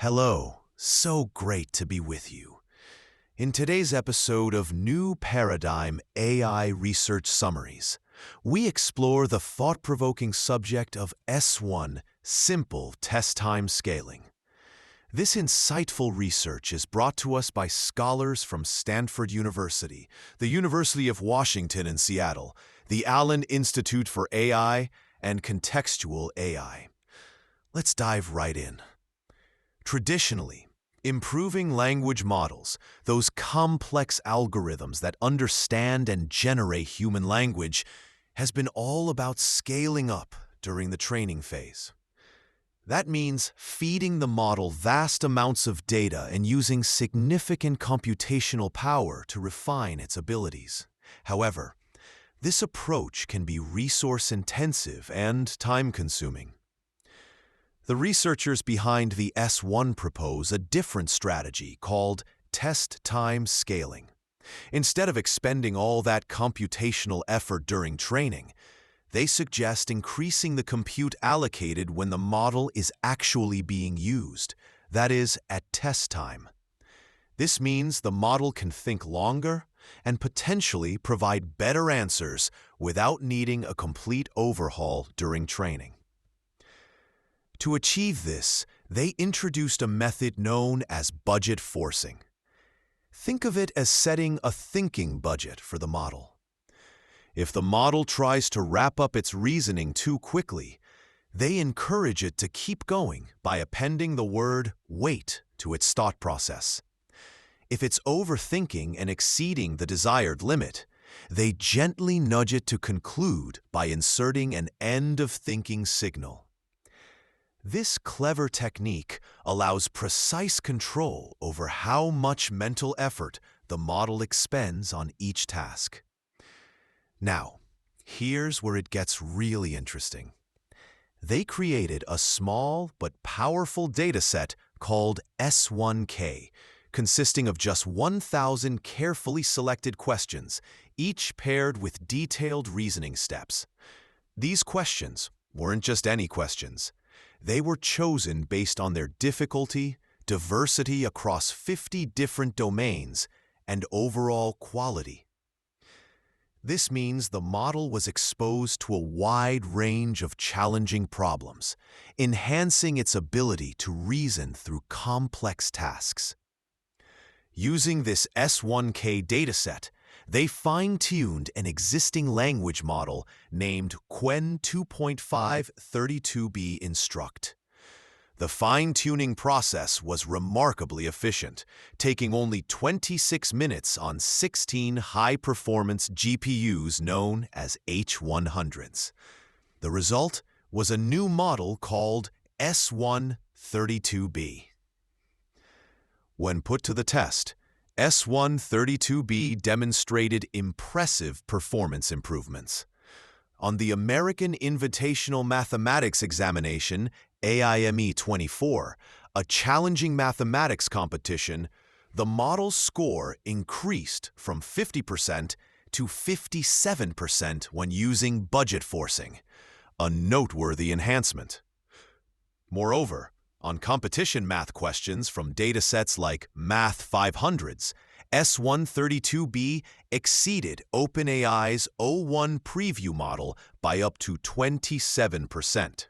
Hello, so great to be with you. In today's episode of New Paradigm AI Research Summaries, we explore the thought-provoking subject of S1 simple test time scaling. This insightful research is brought to us by scholars from Stanford University, the University of Washington in Seattle, the Allen Institute for AI, and Contextual AI. Let's dive right in. Traditionally, improving language models, those complex algorithms that understand and generate human language, has been all about scaling up during the training phase. That means feeding the model vast amounts of data and using significant computational power to refine its abilities. However, this approach can be resource-intensive and time-consuming. The researchers behind the S1 propose a different strategy called test time scaling. Instead of expending all that computational effort during training, they suggest increasing the compute allocated when the model is actually being used, that is, at test time. This means the model can think longer and potentially provide better answers without needing a complete overhaul during training. To achieve this, they introduced a method known as budget forcing. Think of it as setting a thinking budget for the model. If the model tries to wrap up its reasoning too quickly, they encourage it to keep going by appending the word "wait" to its thought process. If it's overthinking and exceeding the desired limit, they gently nudge it to conclude by inserting an end-of-thinking signal. This clever technique allows precise control over how much mental effort the model expends on each task. Now, here's where it gets really interesting. They created a small but powerful dataset called S1K, consisting of just 1,000 carefully selected questions, each paired with detailed reasoning steps. These questions weren't just any questions. They were chosen based on their difficulty, diversity across 50 different domains, and overall quality. This means the model was exposed to a wide range of challenging problems, enhancing its ability to reason through complex tasks. Using this S1K dataset, they fine-tuned an existing language model named Qwen 2.532b Instruct. The fine-tuning process was remarkably efficient, taking only 26 minutes on 16 high-performance GPUs known as H100s. The result was a new model called S132b. When put to the test, S132b demonstrated impressive performance improvements. On the American Invitational Mathematics Examination, AIME 24, a challenging mathematics competition, the model's score increased from 50% to 57% when using budget forcing, a noteworthy enhancement. Moreover, on competition math questions from datasets like Math 500s, S132b exceeded OpenAI's O1 preview model by up to 27%.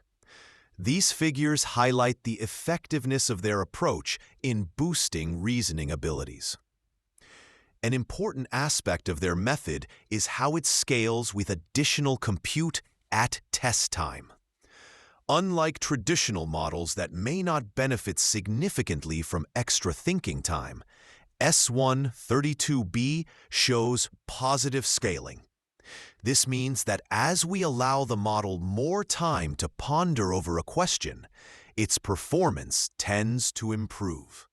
These figures highlight the effectiveness of their approach in boosting reasoning abilities. An important aspect of their method is how it scales with additional compute at test time. Unlike traditional models that may not benefit significantly from extra thinking time, S132b shows positive scaling. This means that as we allow the model more time to ponder over a question, its performance tends to improve.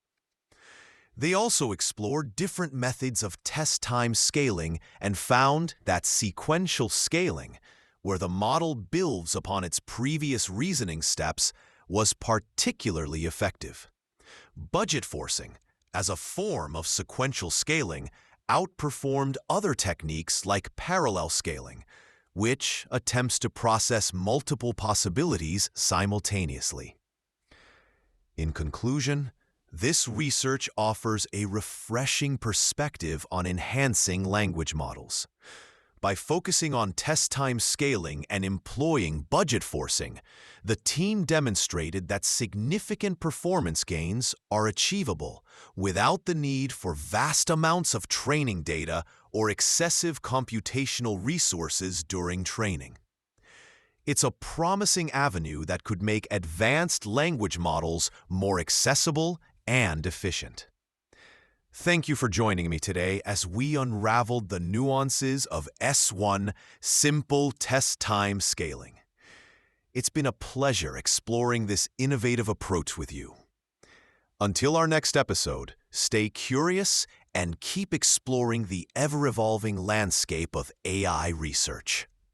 They also explored different methods of test time scaling and found that sequential scaling, where the model builds upon its previous reasoning steps, was particularly effective. Budget forcing, as a form of sequential scaling, outperformed other techniques like parallel scaling, which attempts to process multiple possibilities simultaneously. In conclusion, this research offers a refreshing perspective on enhancing language models. By focusing on test time scaling and employing budget forcing, the team demonstrated that significant performance gains are achievable without the need for vast amounts of training data or excessive computational resources during training. It's a promising avenue that could make advanced language models more accessible and efficient. Thank you for joining me today as we unraveled the nuances of S1 simple test time scaling. It's been a pleasure exploring this innovative approach with you. Until our next episode, stay curious and keep exploring the ever-evolving landscape of AI research.